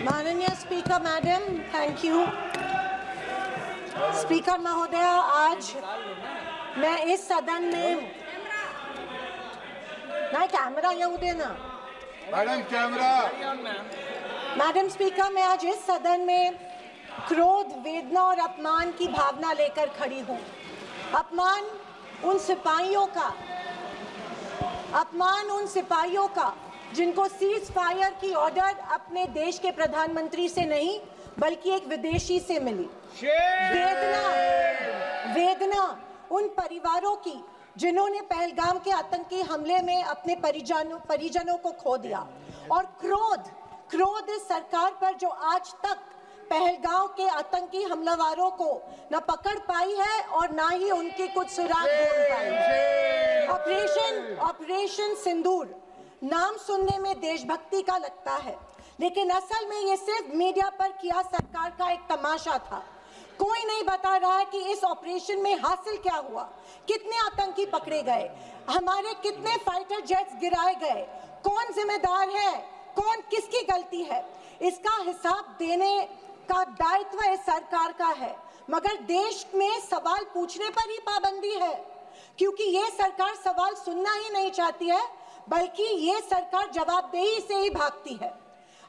माननीय speaker madam, thank you. Speaker महोदय, आज मैं इस सदन में नहीं कैमरा येऊ देना मैडम, कैमरा। मैडम स्पीकर, मैं आज इस सदन में क्रोध, वेदना और अपमान की भावना लेकर खड़ी हूँ। अपमान उन सिपाहियों का जिनको सीज फायर की ऑर्डर अपने देश के प्रधानमंत्री से नहीं बल्कि एक विदेशी से मिली। वेदना उन परिवारों की जिन्होंने पहलगाम के आतंकी हमले में अपने परिजनों को खो दिया। और क्रोध इस सरकार पर जो आज तक पहलगाम के आतंकी हमलावरों को न पकड़ पाई है और ना ही उनकी कुछ सुराग ढूंढ पाई है। ऑपरेशन सिंदूर नाम सुनने में देशभक्ति का लगता है, लेकिन असल में ये सिर्फ मीडिया पर किया सरकार का एक तमाशा था। कोई नहीं बता रहा है कि इस ऑपरेशन में हासिल क्या हुआ, कितने आतंकी पकड़े गए, हमारे कितने फाइटर जेट्स गिराए गए, कौन जिम्मेदार है, कौन किसकी गलती है। इसका हिसाब देने का दायित्व इस सरकार का है, मगर देश में सवाल पूछने पर ही पाबंदी है, क्योंकि ये सरकार सवाल सुनना ही नहीं चाहती है, बल्कि ये सरकार जवाबदेही से ही भागती है।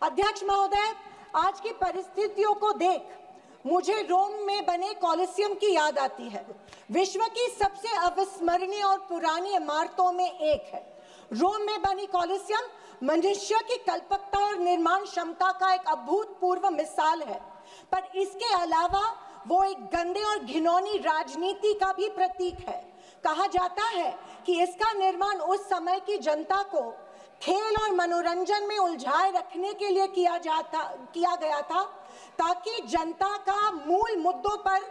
अध्यक्ष महोदय, आज की परिस्थितियों को देख मुझे रोम में बने कॉलिसियम की याद आती है। विश्व की सबसे अविस्मरणीय और पुरानी इमारतों में एक है। रोम में बनी कॉलिसियम मनुष्य की कल्पकता और निर्माण क्षमता का एक अभूतपूर्व मिसाल है, पर इसके अलावा वो एक गंदे और घिनौनी राजनीति का भी प्रतीक है। कहा जाता है कि इसका निर्माण उस समय की जनता को खेल और मनोरंजन में उलझाए रखने के लिए किया गया था, ताकि जनता का मूल मुद्दों पर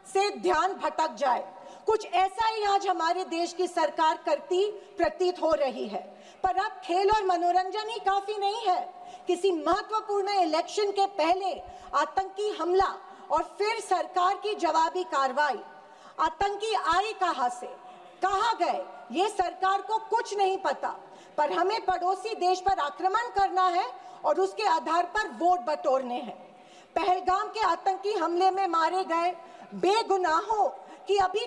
से ध्यान भटक जाए। कुछ ऐसा ही आज हमारे देश की सरकार करती प्रतीत हो रही है। पर अब खेल और मनोरंजन ही काफी नहीं है। किसी महत्वपूर्ण इलेक्शन के पहले आतंकी हमला और फिर सरकार की जवाबी कार्रवाई। आतंकी आए कहां से, कहां गए, ये सरकार को कुछ नहीं पता, पर हमें पड़ोसी देश पर आक्रमण करना है और उसके आधार पर वोट बटोरने हैं। पहलगाम के आतंकी हमले में मारे गए बेगुनाहों की अभी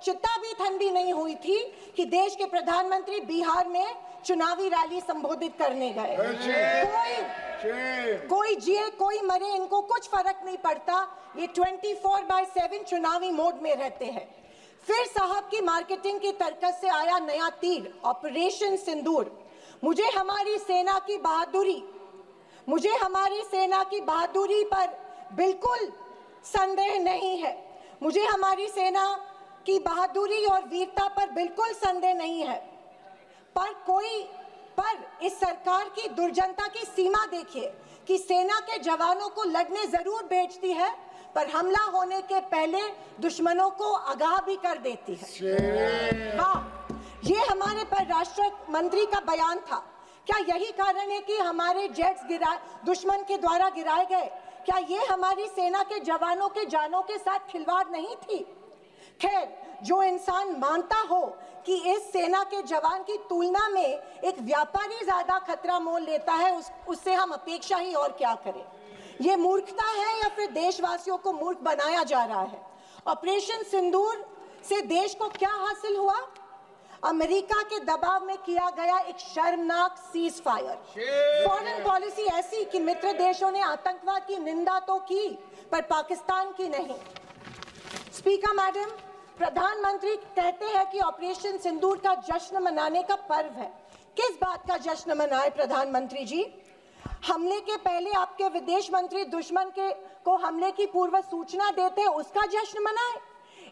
चिता भी ठंडी नहीं हुई थी कि देश के प्रधानमंत्री बिहार में चुनावी रैली संबोधित करने गए। कोई जिए कोई मरे, इनको कुछ फर्क नहीं पड़ता। ये 24/7 चुनावी मोड में रहते हैं। फिर साहब की मार्केटिंग की तरकस से आया नया तीर, ऑपरेशन सिंदूर। मुझे हमारी सेना की बहादुरी पर बिल्कुल संदेह नहीं है। मुझे हमारी सेना की बहादुरी और वीरता पर बिल्कुल संदेह नहीं है, पर इस सरकार की दुर्जनता की सीमा देखिए कि सेना के जवानों को लड़ने जरूर भेजती है, पर हमला होने के पहले दुश्मनों को आगाह भी कर देती है। हाँ, ये हमारे परराष्ट्र मंत्री का बयान था। क्या यही कारण है कि हमारे जेट्स दुश्मन के द्वारा गिराए गए? क्या ये हमारी सेना के जवानों के जानों के साथ खिलवाड़ नहीं थी? खैर, जो इंसान मानता हो कि इस सेना के जवान की तुलना में एक व्यापारी ज्यादा खतरा मोल लेता है, उससे हम अपेक्षा ही और क्या करें। ये मूर्खता है या फिर देशवासियों को मूर्ख बनाया जा रहा है? ऑपरेशन सिंदूर से देश को क्या हासिल हुआ? अमेरिका के दबाव में किया गया एक शर्मनाक सीज फायर। फॉरेन पॉलिसी ऐसी कि मित्र देशों ने आतंकवाद की निंदा तो की, पर पाकिस्तान की नहीं। स्पीकर मैडम, प्रधानमंत्री कहते हैं कि ऑपरेशन सिंदूर का जश्न मनाने का पर्व है। किस बात का जश्न मनाए प्रधानमंत्री जी? हमले के पहले आपके विदेश मंत्री दुश्मन को हमले की पूर्व सूचना देते, उसका जश्न मनाए?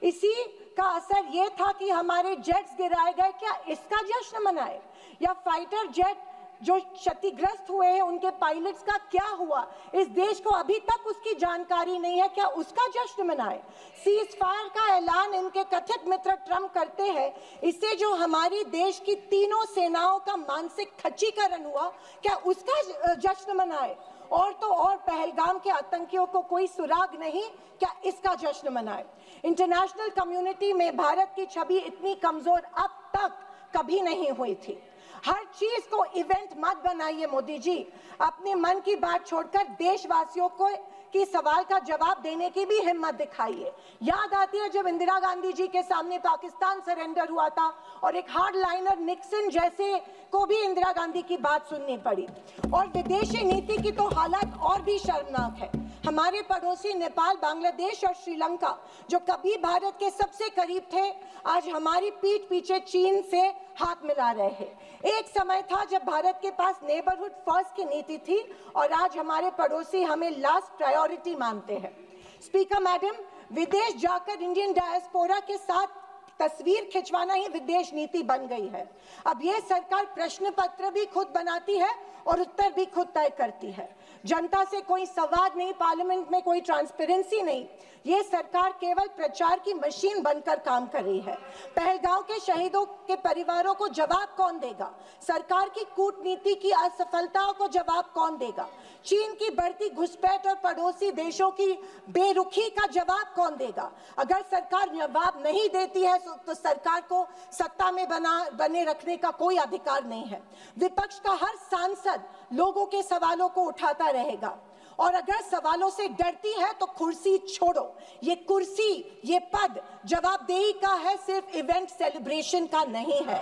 इसी का असर ये था कि हमारे जेट्स गिराए गए, क्या इसका जश्न मनाए? या फाइटर जेट जो क्षतिग्रस्त हुए हैं उनके पायलट्स का क्या हुआ, इस देश को अभी तक उसकी जानकारी नहीं है, क्या उसका जश्न मनाए? सीज फायर का ऐलान इनके कथित मित्र ट्रंप करते हैं, इससे जो हमारी देश की तीनों सेनाओं का मानसिक खच्चीकरण हुआ, क्या उसका जश्न मनाए? और तो और पहलगाम के आतंकियों को कोई सुराग नहीं, क्या इसका जश्न मनाए? इंटरनेशनल कम्युनिटी में भारत की छवि इतनी कमजोर अब तक कभी नहीं हुई थी। हर चीज को इवेंट मत बनाइए मोदी जी। अपने मन की बात छोड़कर देशवासियों को की सवाल का जवाब देने की भी हिम्मत दिखाइए। याद आती है जब इंदिरा गांधी जी के सामने पाकिस्तान सरेंडर हुआ था और एक हार्डलाइनर निक्सन जैसे को भी इंदिरा गांधी की बात सुननी पड़ी। और विदेशी नीति की तो हालत और भी शर्मनाक है। हमारे पड़ोसी नेपाल, बांग्लादेश और श्रीलंका जो कभी भारत के सबसे करीब थे, आज हमारी पीठ पीछे चीन से हाथ मिला रहे हैं। एक समय था जब भारत के पास नेबरहुड फर्स्ट की नीति थी और आज हमारे पड़ोसी हमें लास्ट प्रायोरिटी मानते हैं। स्पीकर मैडम, विदेश जाकर इंडियन डायस्पोरा के साथ तस्वीर खिंचवाना ही विदेश नीति बन गई है। अब ये सरकार प्रश्न पत्र भी खुद बनाती है और उत्तर भी खुद तय करती है। जनता से कोई संवाद नहीं, पार्लियामेंट में कोई ट्रांसपेरेंसी नहीं। ये सरकार केवल प्रचार की मशीन बनकर काम कर रही है। पहलगांव के शहीदों के परिवारों को जवाब कौन देगा? सरकार की कूटनीति की असफलताओं को जवाब कौन देगा? चीन की बढ़ती घुसपैठ और पड़ोसी देशों की बेरुखी का जवाब कौन देगा? अगर सरकार जवाब नहीं देती है तो सरकार को सत्ता में बने रखने का कोई अधिकार नहीं है। विपक्ष का हर सांसद लोगों के सवालों को उठाता रहेगा और अगर सवालों से डरती है तो कुर्सी छोड़ो। ये कुर्सी, ये पद जवाबदेही का है, सिर्फ इवेंट सेलिब्रेशन का नहीं है।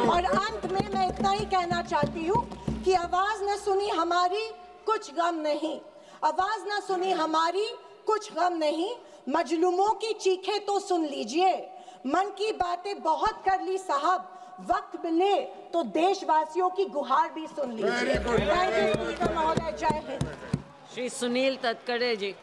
और अंत में मैं इतना ही कहना चाहती हूँ कि आवाज न सुनी हमारी, कुछ गम नहीं। आवाज न सुनी हमारी, कुछ गम नहीं। मजलूमों की चीखें तो सुन लीजिए। मन की बातें बहुत कर ली साहब, वक्त मिले तो देशवासियों की गुहार भी सुन लीजिए। थैंक यू महोदय। जय हिंद। श्री सुनील तटकरे जी।